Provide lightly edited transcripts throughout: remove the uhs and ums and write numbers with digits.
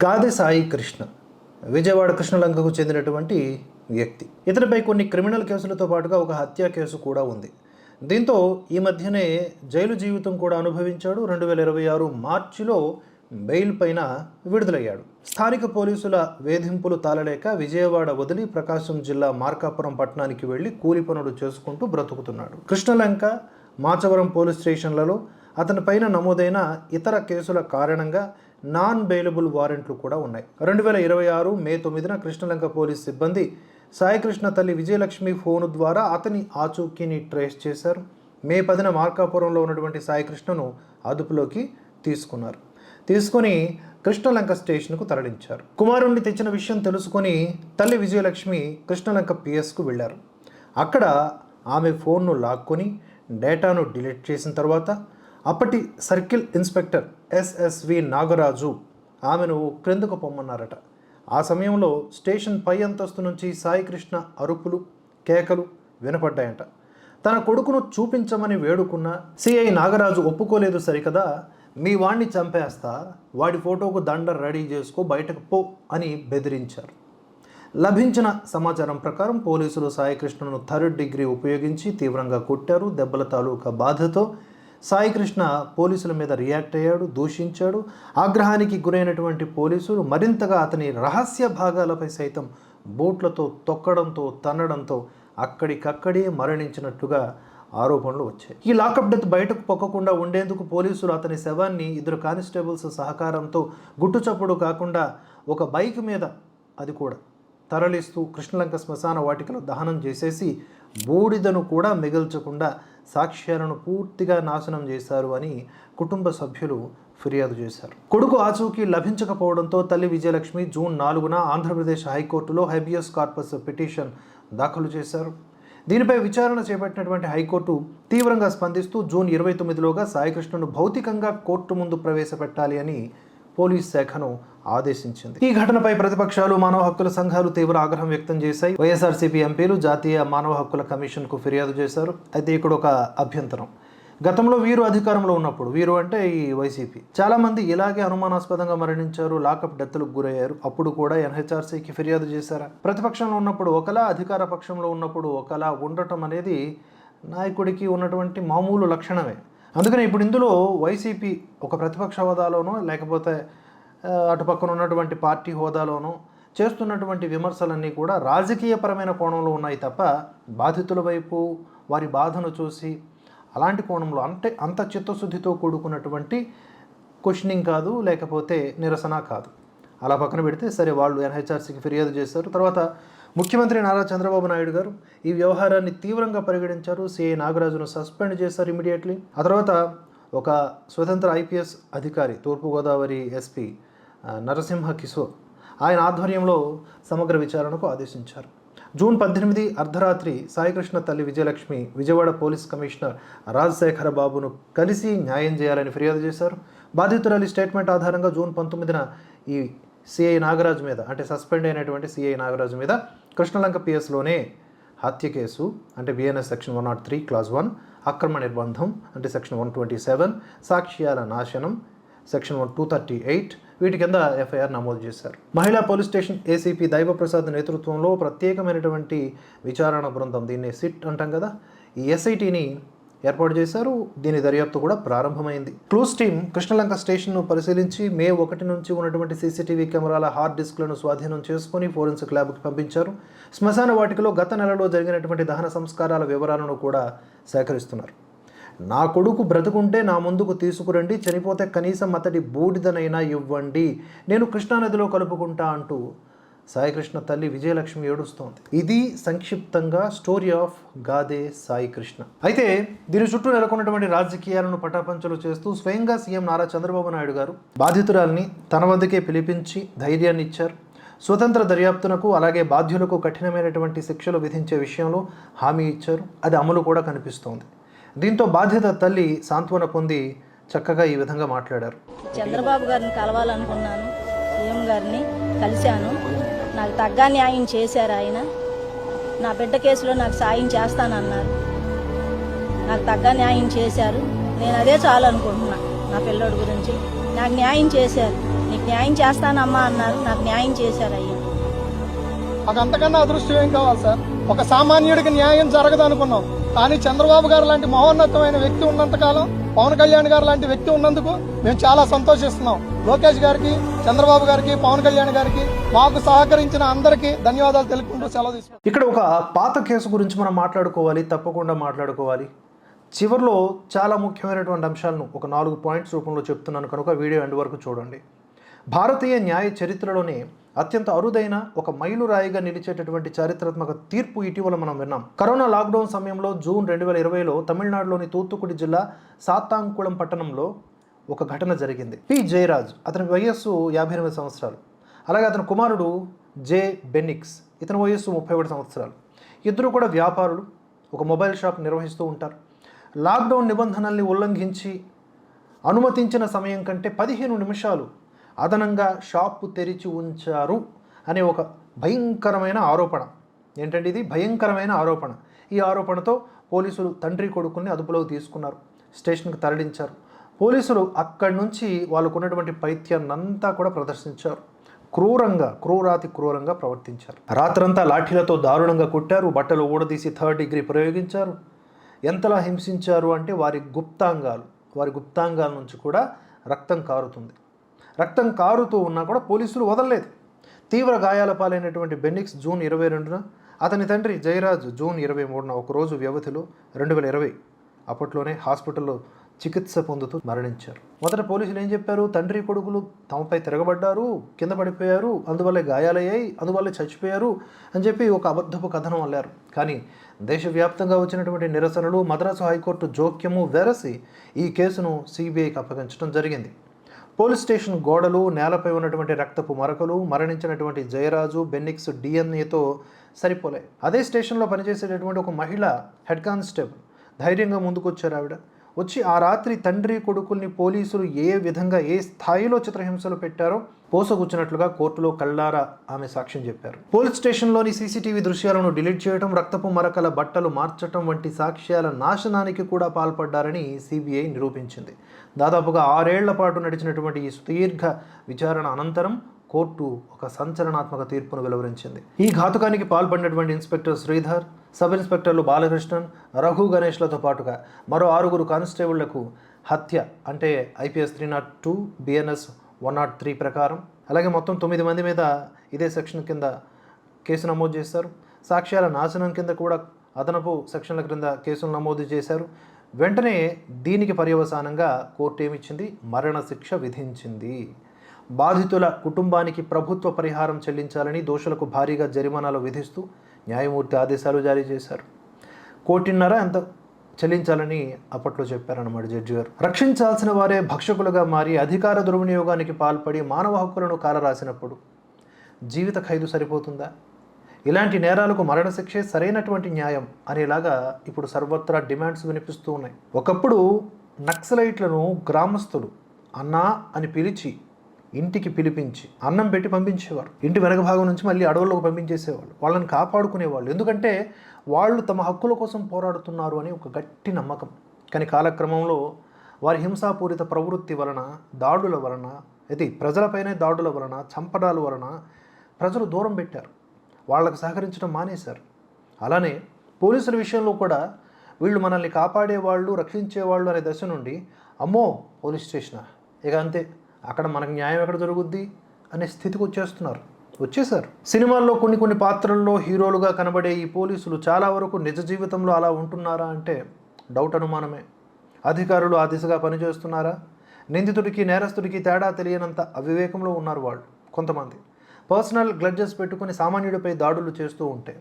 గాదె సాయి కృష్ణ విజయవాడ కృష్ణలంకకు చెందినటువంటి వ్యక్తి. ఇతనిపై కొన్ని క్రిమినల్ కేసులతో పాటుగా ఒక హత్య కేసు కూడా ఉంది. దీంతో ఈ మధ్యనే జైలు జీవితం కూడా అనుభవించాడు. 2026 మార్చిలో బెయిల్ పైన విడుదలయ్యాడు. స్థానిక పోలీసుల వేధింపులు తాళలేక విజయవాడ వదిలి ప్రకాశం జిల్లా మార్కాపురం పట్టణానికి వెళ్లి కూలి పనులు చేసుకుంటూ బ్రతుకుతున్నాడు. కృష్ణలంక, మాచవరం పోలీస్ స్టేషన్లలో అతని పైన నమోదైన ఇతర కేసుల కారణంగా నాన్ బెయిలబుల్ వారెంట్లు కూడా ఉన్నాయి. 2026 మే 9న కృష్ణలంక పోలీస్ సిబ్బంది సాయికృష్ణ తల్లి విజయలక్ష్మి ఫోను ద్వారా అతని ఆచూకీని ట్రేస్ చేశారు. మే 10న మార్కాపురంలో ఉన్నటువంటి సాయికృష్ణను అదుపులోకి తీసుకొని కృష్ణలంక స్టేషన్కు తరలించారు. కుమారుణ్ణి తెచ్చిన విషయం తెలుసుకొని తల్లి విజయలక్ష్మి కృష్ణలంక పిఎస్కు వెళ్ళారు. అక్కడ ఆమె ఫోన్ను లాక్కొని డేటాను డిలీట్ చేసిన తర్వాత అప్పటి సర్కిల్ ఇన్స్పెక్టర్ ఎస్ఎస్వి నాగరాజు ఆమెను క్రిందకు పొమ్మన్నారట. ఆ సమయంలో స్టేషన్ పై అంతస్తు నుంచి సాయికృష్ణ అరుపులు, కేకలు వినపడ్డాయంట. తన కొడుకును చూపించమని వేడుకున్న సిఐ నాగరాజు ఒప్పుకోలేదు సరికదా, మీ వాణ్ణి చంపేస్తా, వాడి ఫోటోకు దండ రెడీ చేసుకో, బయటకు పో అని బెదిరించారు. లభించిన సమాచారం ప్రకారం పోలీసులు సాయికృష్ణను 3rd డిగ్రీ ఉపయోగించి తీవ్రంగా కొట్టారు. దెబ్బల తాలూకా బాధతో సాయికృష్ణ పోలీసుల మీద రియాక్ట్ అయ్యాడు, దూషించాడు. ఆగ్రహానికి గురైనటువంటి పోలీసులు మరింతగా అతని రహస్య భాగాలపై సైతం బోట్లతో తొక్కడంతో, తన్నడంతో అక్కడికక్కడే మరణించినట్లుగా ఆరోపణలు వచ్చాయి. ఈ లాకప్ డెత్ బయటకు పొక్కకుండా ఉండేందుకు పోలీసులు అతని శవాన్ని 2 కానిస్టేబుల్స్ సహకారంతో గుట్టుచప్పుడు కాకుండా ఒక బైక్ మీద అది కూడా తరలిస్తూ కృష్ణలంక శ్మశాన వాటికలో దహనం చేసేసి బూడిదను కూడా మిగల్చకుండా సాక్ష్యాలను పూర్తిగా నాశనం చేశారు అని కుటుంబ సభ్యులు ఫిర్యాదు చేశారు. కొడుకు ఆచూకీ లభించకపోవడంతో తల్లి విజయలక్ష్మి జూన్ 4న ఆంధ్రప్రదేశ్ హైకోర్టులో హెబియస్ కార్పస్ పిటిషన్ దాఖలు చేశారు. దీనిపై విచారణ చేపట్టినటువంటి హైకోర్టు తీవ్రంగా స్పందిస్తూ జూన్ 29లోగా సాయికృష్ణను భౌతికంగా కోర్టు ముందు ప్రవేశపెట్టాలి అని పోలీస్ శాఖను ఆదేశించింది. ఈ ఘటనపై ప్రతిపక్షాలు, మానవ హక్కుల సంఘాలు తీవ్ర ఆగ్రహం వ్యక్తం చేశాయి. వైఎస్ఆర్సీపీ ఎంపీలు జాతీయ మానవ హక్కుల కమిషన్కు ఫిర్యాదు చేశారు. అయితే ఇక్కడ ఒక అభ్యంతరం. గతంలో వీరు అధికారంలో ఉన్నప్పుడు, వీరు అంటే ఈ వైసీపీ, చాలామంది ఇలాగే అనుమానాస్పదంగా మరణించారు, లాకప్ డెత్లకు గురయ్యారు. అప్పుడు కూడా ఎన్హెచ్ఆర్సీకి ఫిర్యాదు చేశారా? ప్రతిపక్షంలో ఉన్నప్పుడు ఒకలా, అధికార పక్షంలో ఉన్నప్పుడు ఒకలా ఉండటం అనేది నాయకుడికి ఉన్నటువంటి మామూలు లక్షణమే. అందుకని ఇప్పుడు ఇందులో వైసీపీ ఒక ప్రతిపక్ష హోదాలోనో లేకపోతే అటుపక్కన ఉన్నటువంటి పార్టీ హోదాలోనో చేస్తున్నటువంటి విమర్శలన్నీ కూడా రాజకీయపరమైన కోణంలో ఉన్నాయి తప్ప బాధితుల వైపు వారి బాధను చూసి అలాంటి కోణంలో అంటే అంత చిత్తశుద్ధితో కూడుకున్నటువంటి క్వశ్చనింగ్ కాదు, లేకపోతే నిరసన కాదు. అలా పక్కన పెడితే సరే, వాళ్ళు ఎన్హెచ్ఆర్సీకి ఫిర్యాదు చేశారు. తర్వాత ముఖ్యమంత్రి నారా చంద్రబాబు నాయుడు గారు ఈ వ్యవహారాన్ని తీవ్రంగా పరిగణించారు. సిఐ నాగరాజును సస్పెండ్ చేశారు ఇమీడియట్లీ. ఆ తర్వాత ఒక స్వతంత్ర ఐపీఎస్ అధికారి, తూర్పుగోదావరి ఎస్పీ నరసింహ కిషోర్, ఆయన ఆధ్వర్యంలో సమగ్ర విచారణకు ఆదేశించారు. జూన్ 18 అర్ధరాత్రి సాయికృష్ణ తల్లి విజయలక్ష్మి విజయవాడ పోలీస్ కమిషనర్ రాజశేఖర బాబును కలిసి న్యాయం చేయాలని ఫిర్యాదు చేశారు. బాధితురాలి స్టేట్మెంట్ ఆధారంగా జూన్ 19న ఈ సిఐ నాగరాజు మీద, అంటే సస్పెండ్ అయినటువంటి సిఐ నాగరాజు మీద కృష్ణలంక పిఎస్లోనే హత్య కేసు, అంటే బిఎన్ఎస్ సెక్షన్ 103 క్లాజ్ 1, అక్రమ నిర్బంధం అంటే సెక్షన్ 127, సాక్ష్యాల నాశనం సెక్షన్ 238 వీటి కింద ఎఫ్ఐఆర్ నమోదు చేశారు. మహిళా పోలీస్ స్టేషన్ ఏసీపీ దైవప్రసాద్ నేతృత్వంలో ప్రత్యేకమైనటువంటి విచారణ బృందం, దీన్ని సిట్ అంటాం కదా, ఈ ఎస్ఐటీని ఏర్పాటు చేశారు. దీని దర్యాప్తు కూడా ప్రారంభమైంది. క్లూస్ టీమ్ కృష్ణలంక స్టేషన్ను పరిశీలించి మే 1 నుంచి ఉన్నటువంటి సీసీటీవీ కెమెరాల హార్డ్ డిస్క్లను స్వాధీనం చేసుకుని ఫోరెన్సిక్ ల్యాబ్కి పంపించారు. శ్మశాన వాటికలో గత నెలలో జరిగినటువంటి దహన సంస్కారాల వివరాలను కూడా సేకరిస్తున్నారు. నా కొడుకు బ్రతుకుంటే నా ముందుకు తీసుకురండి, చనిపోతే కనీసం అతడి బూడిదనైనా ఇవ్వండి, నేను కృష్ణానదిలో కలుపుకుంటా అంటూ సాయికృష్ణ తల్లి విజయలక్ష్మి ఏడుస్తోంది. ఇది సంక్షిప్తంగా స్టోరీ ఆఫ్ గాదె సాయికృష్ణ. అయితే దీని చుట్టూ నెలకొన్నటువంటి రాజకీయాలను పటాపంచలు చేస్తూ స్వయంగా సీఎం నారా చంద్రబాబు నాయుడు గారు బాధితురాల్ని తన వద్దకే పిలిపించి ధైర్యాన్ని ఇచ్చారు. స్వతంత్ర దర్యాప్తునకు అలాగే బాధ్యులకు కఠినమైనటువంటి శిక్షలు విధించే విషయంలో హామీ ఇచ్చారు. అది అమలు కూడా కనిపిస్తోంది. దీంతో బాధిత తల్లి సాంత్వన పొంది చక్కగా ఈ విధంగా మాట్లాడారు. చంద్రబాబు గారిని కలవాలనుకున్నాను, సీఎం గారిని కలిశాను, నాకు తగ్గ న్యాయం చేశారు. ఆయన నా బిడ్డ కేసులో నాకు సాయం చేస్తానన్నారు, నాకు తగ్గ న్యాయం చేశారు. నేను అదే చాలు అనుకుంటున్నా. నా పిల్లోడి గురించి నాకు న్యాయం చేశారు. నీకు న్యాయం చేస్తానమ్మా అన్నారు. నాకు న్యాయం చేశారు అయ్యా. మాకు అంతకన్నా అదృష్టం ఏం కావాలి సార్? ఒక సామాన్యుడికి న్యాయం జరగదు అనుకున్నాం, కానీ చంద్రబాబు గారు లాంటి మహోన్నతమైన వ్యక్తి ఉన్నంతకాలం, పవన్ కళ్యాణ్ గారు లాంటి వ్యక్తి ఉన్నందుకు మేము చాలా సంతోషిస్తున్నాం. లోకేష్ గారికి, చంద్రబాబు గారికి, పవన్ కళ్యాణ్ గారికి, మాకు సహకరించిన అందరికీ ధన్యవాదాలు తెలుపుకుంటూ సెలవు తీసుకుంటాం. ఇక్కడ ఒక పాత కేసు గురించి మనం మాట్లాడుకోవాలి, తప్పకుండా మాట్లాడుకోవాలి. చివరిలో చాలా ముఖ్యమైనటువంటి అంశాలను ఒక 4 పాయింట్స్ రూపంలో చెప్తున్నాను కనుక వీడియో ఎండ్ వరకు చూడండి. భారతీయ న్యాయ చరిత్రలోనే అత్యంత అరుదైన ఒక మైలురాయిగా నిలిచేటటువంటి చారిత్రాత్మక తీర్పు ఇటీవల మనం విన్నాం. కరోనా లాక్డౌన్ సమయంలో జూన్ 2020లో తమిళనాడులోని తూత్తుకుడి జిల్లా సాత్తాంకుళం పట్టణంలో ఒక ఘటన జరిగింది. పి జయరాజ్, అతని వయస్సు 58 సంవత్సరాలు. అలాగే అతని కుమారుడు జే బెన్నిక్స్, ఇతని వయస్సు 31 సంవత్సరాలు. ఇద్దరు కూడా వ్యాపారులు, ఒక మొబైల్ షాప్ నిర్వహిస్తూ ఉంటారు. లాక్డౌన్ నిబంధనల్ని ఉల్లంఘించి అనుమతించిన సమయం కంటే 15 నిమిషాలు అదనంగా షాపు తెరిచి ఉంచారు అనే ఒక భయంకరమైన ఆరోపణ. ఏంటంటే ఇది భయంకరమైన ఆరోపణ. ఈ ఆరోపణతో పోలీసులు తండ్రి కొడుకుల్ని అదుపులోకి తీసుకున్నారు, స్టేషన్కి తరలించారు. పోలీసులు అక్కడి నుంచి వాళ్ళకు ఉన్నటువంటి పైత్యాన్నంతా కూడా ప్రదర్శించారు. క్రూరాతి క్రూరంగా ప్రవర్తించారు. రాత్రంతా లాఠీలతో దారుణంగా కొట్టారు, బట్టలు ఊడదీసి 3rd డిగ్రీ ప్రయోగించారు. ఎంతలా హింసించారు అంటే వారి గుప్తాంగాల నుంచి కూడా రక్తం కారుతుంది. రక్తం కారుతూ ఉన్నా కూడా పోలీసులు వదలలేదు. తీవ్ర గాయాల పాలైనటువంటి బెన్నిక్స్ జూన్ 22న, అతని తండ్రి జయరాజ్ జూన్ 23న ఒకరోజు వ్యవధిలో 2020 అప్పట్లోనే హాస్పిటల్లో చికిత్స పొందుతూ మరణించారు. మొదట పోలీసులు ఏం చెప్పారు? తండ్రి కొడుకులు తమపై తిరగబడ్డారు, కింద పడిపోయారు, అందువల్లే గాయాలయ్యాయి, అందువల్లే చచ్చిపోయారు అని చెప్పి ఒక అబద్ధపు కథనం అల్లారు. కానీ దేశవ్యాప్తంగా వచ్చినటువంటి నిరసనలు, మద్రాసు హైకోర్టు జోక్యము వెరసి ఈ కేసును సిబిఐకి అప్పగించడం జరిగింది. పోలీస్ స్టేషన్ గోడలు, నేలపై ఉన్నటువంటి రక్తపు మరకలు మరణించినటువంటి జయరాజు బెన్నిక్స్ డిఎన్ఏతో సరిపోలాయి. అదే స్టేషన్లో పనిచేసేటటువంటి ఒక మహిళ హెడ్ కానిస్టేబుల్ ధైర్యంగా ముందుకొచ్చారు. ఆవిడ వచ్చి ఆ రాత్రి తండ్రి కొడుకుల్ని పోలీసులు ఏ విధంగా ఏ స్థాయిలో చిత్రహింసలు పెట్టారో పోసగుచ్చినట్లుగా కోర్టులో కళ్ళారా ఆమె సాక్ష్యం చెప్పారు. పోలీస్ స్టేషన్లోని సీసీటీవీ దృశ్యాలను డిలీట్ చేయడం, రక్తపు మరకల బట్టలు మార్చడం వంటి సాక్ష్యాల నాశనానికి కూడా పాల్పడ్డారని సిబిఐ నిరూపించింది. దాదాపుగా 6 ఏళ్ల పాటు నడిచినటువంటి ఈ సుదీర్ఘ విచారణ అనంతరం కోర్టు ఒక సంచలనాత్మక తీర్పును వెలువరించింది. ఈ ఘాతుకానికి పాల్పడినటువంటి ఇన్స్పెక్టర్ శ్రీధర్, సబ్ ఇన్స్పెక్టర్లు బాలకృష్ణన్, రఘు గణేష్లతో పాటుగా మరో 6 కానిస్టేబుళ్లకు హత్య అంటే IPS 302, BNS 103 ప్రకారం, అలాగే మొత్తం 9 మంది మీద ఇదే సెక్షన్ కింద కేసు నమోదు చేశారు. సాక్ష్యాల నాశనం కింద కూడా అదనపు సెక్షన్ల క్రింద కేసులు నమోదు చేశారు. వెంటనే దీనికి పర్యవసానంగా కోర్టు ఏమిచ్చింది? మరణశిక్ష విధించింది. బాధితుల కుటుంబానికి ప్రభుత్వ పరిహారం చెల్లించాలని, దోషులకు భారీగా జరిమానాలు విధిస్తూ న్యాయమూర్తి ఆదేశాలు జారీ చేశారు. 1.5 కోటి ఎంత చెల్లించాలని అప్పట్లో చెప్పారన్నమాట జడ్జి గారు. రక్షించాల్సిన వారే భక్షకులుగా మారి అధికార దుర్వినియోగానికి పాల్పడి మానవ హక్కులను కాలరాసినప్పుడు జీవిత ఖైదు సరిపోతుందా? ఇలాంటి నేరాలకు మరణశిక్షే సరైనటువంటి న్యాయం అనేలాగా ఇప్పుడు సర్వత్రా డిమాండ్స్ వినిపిస్తూ ఉన్నాయి. ఒకప్పుడు నక్సలైట్లను గ్రామస్తులు అన్నా అని పిలిచి ఇంటికి పిలిపించి అన్నం పెట్టి పంపించేవారు. ఇంటి వెనక భాగం నుంచి మళ్ళీ అడవుల్లోకి పంపించేసేవాళ్ళు. వాళ్ళని కాపాడుకునేవాళ్ళు. ఎందుకంటే వాళ్ళు తమ హక్కుల కోసం పోరాడుతున్నారు అని ఒక గట్టి నమ్మకం. కానీ కాలక్రమంలో వారి హింసాపూరిత ప్రవృత్తి వలన, దాడుల వలన, ప్రజలపైనే దాడుల వలన, చంపడాల వలన ప్రజలు దూరం పెట్టారు, వాళ్ళకు సహకరించడం మానేశారు. అలానే పోలీసుల విషయంలో కూడా వీళ్ళు మనల్ని కాపాడేవాళ్ళు, రక్షించేవాళ్ళు అనే దశ నుండి అమ్మో పోలీస్ స్టేషనా ఇక అంతే, అక్కడ మనకు న్యాయం ఎక్కడ జరుగుద్ది అనే స్థితికి వచ్చేసారు. సినిమాల్లో కొన్ని పాత్రల్లో హీరోలుగా కనబడే ఈ పోలీసులు చాలా వరకు నిజ జీవితంలో అలా ఉంటున్నారా అంటే డౌట్, అనుమానమే. అధికారులు ఆ దిశగా పనిచేస్తున్నారా? నిందితుడికి నేరస్తుడికి తేడా తెలియనంత అవివేకంలో ఉన్నారు వాళ్ళు. కొంతమంది పర్సనల్ గ్లడ్జెస్ పెట్టుకుని సామాన్యుడిపై దాడులు చేస్తూ ఉంటే,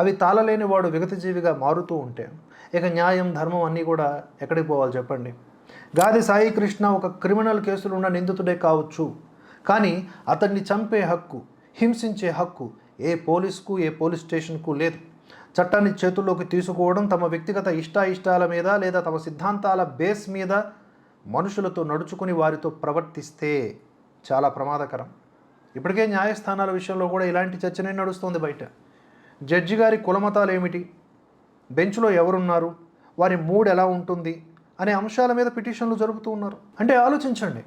అవి తాళలేని వాడు విగతజీవిగా మారుతూ ఉంటే ఇక న్యాయం, ధర్మం అన్నీ కూడా ఎక్కడికి పోవాలి చెప్పండి? గాది సాయి కృష్ణ ఒక క్రిమినల్ కేసులు ఉన్న నిందితుడే కావచ్చు, కానీ అతన్ని చంపే హక్కు, హింసించే హక్కు ఏ పోలీసుకు, ఏ పోలీస్ స్టేషన్కు లేదు. చట్టాన్ని చేతుల్లోకి తీసుకోవడం, తమ వ్యక్తిగత ఇష్టాయిష్టాల మీద లేదా తమ సిద్ధాంతాల బేస్ మీద మనుషులతో నడుచుకుని వారితో ప్రవర్తిస్తే చాలా ప్రమాదకరం. ఇప్పటికే న్యాయస్థానాల విషయంలో కూడా ఇలాంటి చర్చనే నడుస్తుంది బయట. జడ్జి గారి కులమతాలు ఏమిటి, బెంచ్లో ఎవరున్నారు, వారి మూడ్ ఎలా ఉంటుంది అనే అంశాల మీద పిటిషన్లు జరుపుతూ ఉన్నారు. అంటే ఆలోచించండి,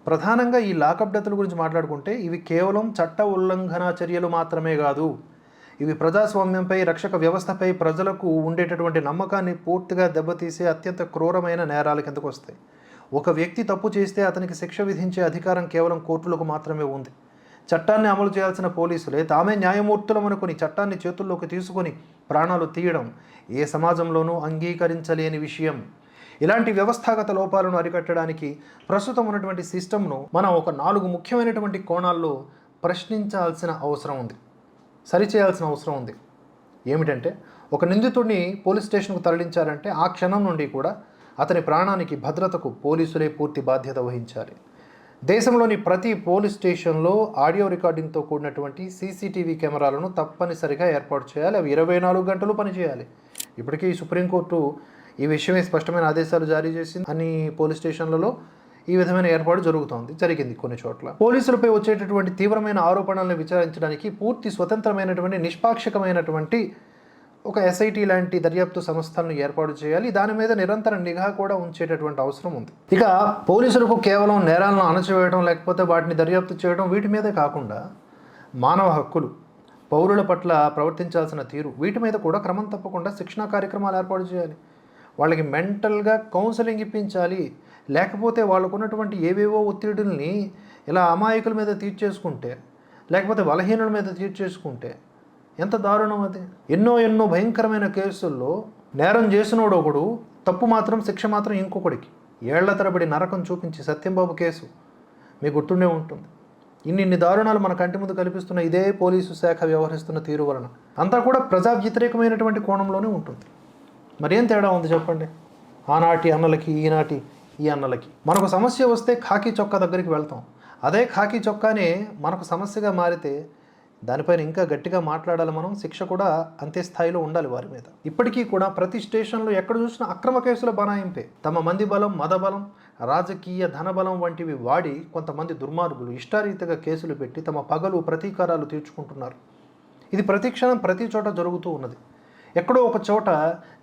ప్రధానంగా ఈ లాకప్ డెత్ల గురించి మాట్లాడుకుంటే ఇవి కేవలం చట్ట ఉల్లంఘన చర్యలు మాత్రమే కాదు, ఇవి ప్రజాస్వామ్యంపై, రక్షక వ్యవస్థపై ప్రజలకు ఉండేటటువంటి నమ్మకాన్ని పూర్తిగా దెబ్బతీసే అత్యంత క్రూరమైన నేరాల కిందకు వస్తాయి. ఒక వ్యక్తి తప్పు చేస్తే అతనికి శిక్ష విధించే అధికారం కేవలం కోర్టులకు మాత్రమే ఉంది. చట్టాన్ని అమలు చేయాల్సిన పోలీసులే తామే న్యాయమూర్తులమనుకుని చట్టాన్ని చేతుల్లోకి తీసుకొని ప్రాణాలు తీయడం ఏ సమాజంలోనూ అంగీకరించలేని విషయం. ఇలాంటి వ్యవస్థాగత లోపాలను అరికట్టడానికి ప్రస్తుతం ఉన్నటువంటి సిస్టమ్ను మనం ఒక 4 ముఖ్యమైనటువంటి కోణాల్లో ప్రశ్నించాల్సిన అవసరం ఉంది, సరిచేయాల్సిన అవసరం ఉంది. ఏమిటంటే, ఒక నిందితుడిని పోలీస్ స్టేషన్కు తరలించారంటే ఆ క్షణం నుండి కూడా అతని ప్రాణానికి, భద్రతకు పోలీసులే పూర్తి బాధ్యత వహించాలి. దేశంలోని ప్రతి పోలీస్ స్టేషన్లో ఆడియో రికార్డింగ్తో కూడినటువంటి సీసీటీవీ కెమెరాలను తప్పనిసరిగా ఏర్పాటు చేయాలి. అవి 24 గంటలు పనిచేయాలి. ఇప్పటికీ సుప్రీంకోర్టు ఈ విషయమే స్పష్టమైన ఆదేశాలు జారీ చేసింది. అన్ని పోలీస్ స్టేషన్లలో ఈ విధమైన ఏర్పాటు జరిగింది కొన్ని చోట్ల. పోలీసులపై వచ్చేటటువంటి తీవ్రమైన ఆరోపణలను విచారించడానికి పూర్తి స్వతంత్రమైనటువంటి, నిష్పాక్షికమైనటువంటి ఒక ఎస్ఐటి లాంటి దర్యాప్తు సంస్థలను ఏర్పాటు చేయాలి. దాని మీద నిరంతర నిఘా కూడా ఉంచేటటువంటి అవసరం ఉంది. ఇక పోలీసులకు కేవలం నేరాలను అణచివేయడం, లేకపోతే వాటిని దర్యాప్తు చేయడం, వీటి మీదే కాకుండా మానవ హక్కులు, పౌరుల పట్ల ప్రవర్తించాల్సిన తీరు, వీటి మీద కూడా క్రమం తప్పకుండా శిక్షణా కార్యక్రమాలు ఏర్పాటు చేయాలి. వాళ్ళకి మెంటల్గా కౌన్సిలింగ్ ఇప్పించాలి. లేకపోతే వాళ్ళకున్నటువంటి ఏవేవో ఒత్తిడుల్ని ఇలా అమాయకుల మీద తీర్చేసుకుంటే, లేకపోతే బలహీనుల మీద తీర్చేసుకుంటే ఎంత దారుణం అది. ఎన్నో భయంకరమైన కేసుల్లో నేరం చేసినోడు ఒకడు, తప్పు మాత్రం, శిక్ష మాత్రం ఇంకొకడికి. ఏళ్ల తరబడి నరకం చూపించి సత్యంబాబు కేసు మీకు గుర్తుండే ఉంటుంది. ఇన్ని దారుణాలు మన కంటి ముందు కల్పిస్తున్న ఇదే పోలీసు శాఖ వ్యవహరిస్తున్న తీరు వలన అంతా కూడా ప్రజా వ్యతిరేకమైనటువంటి కోణంలోనే ఉంటుంది. మరేం తేడా ఉంది చెప్పండి ఆనాటి అన్నలకి, ఈనాటి ఈ అన్నలకి? మనకు సమస్య వస్తే ఖాకీ చొక్కా దగ్గరికి వెళ్తాం. అదే ఖాకీ చొక్కానే మనకు సమస్యగా మారితే దానిపైన ఇంకా గట్టిగా మాట్లాడాలి మనం. శిక్ష కూడా అంతే స్థాయిలో ఉండాలి వారి మీద. ఇప్పటికీ కూడా ప్రతి స్టేషన్లో ఎక్కడ చూసినా అక్రమ కేసుల బనాయింపే. తమ మంది బలం, మద బలం, రాజకీయ ధనబలం వంటివి వాడి కొంతమంది దుర్మార్గులు ఇష్టారీతిగా కేసులు పెట్టి తమ పగలు, ప్రతీకారాలు తీర్చుకుంటున్నారు. ఇది ప్రతి క్షణం ప్రతి చోట జరుగుతూ ఉన్నది. ఎక్కడో ఒక చోట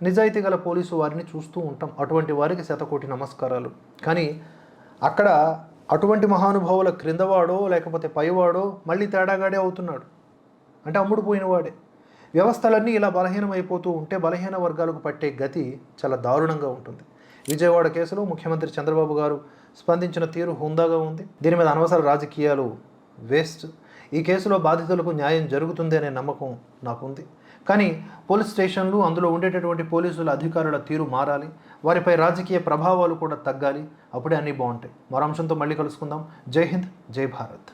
నిజాయితీ గల పోలీసు వారిని చూస్తూ ఉంటాం. అటువంటి వారికి శతకోటి నమస్కారాలు. కానీ అక్కడ అటువంటి మహానుభావుల క్రిందవాడో లేకపోతే పైవాడో మళ్ళీ తేడాగాడే అవుతున్నాడు. అంటే అమ్ముడు పోయినవాడే. వ్యవస్థలన్నీ ఇలా బలహీనమైపోతూ ఉంటే బలహీన వర్గాలకు పట్టే గతి చాలా దారుణంగా ఉంటుంది. విజయవాడ కేసులో ముఖ్యమంత్రి చంద్రబాబు గారు స్పందించిన తీరు హుందాగా ఉంది. దీని మీద అనవసర రాజకీయాలు వేస్ట్. ఈ కేసులో బాధితులకు న్యాయం జరుగుతుంది అనే నమ్మకం నాకుంది. కానీ పోలీస్ స్టేషన్లు, అందులో ఉండేటటువంటి పోలీసుల అధికారుల తీరు మారాలి. వారిపై రాజకీయ ప్రభావాలు కూడా తగ్గాలి. అప్పుడే అన్నీ బాగుంటాయి. మరో అంశంతో మళ్ళీ కలుసుకుందాం. జై హింద్, జై భారత్.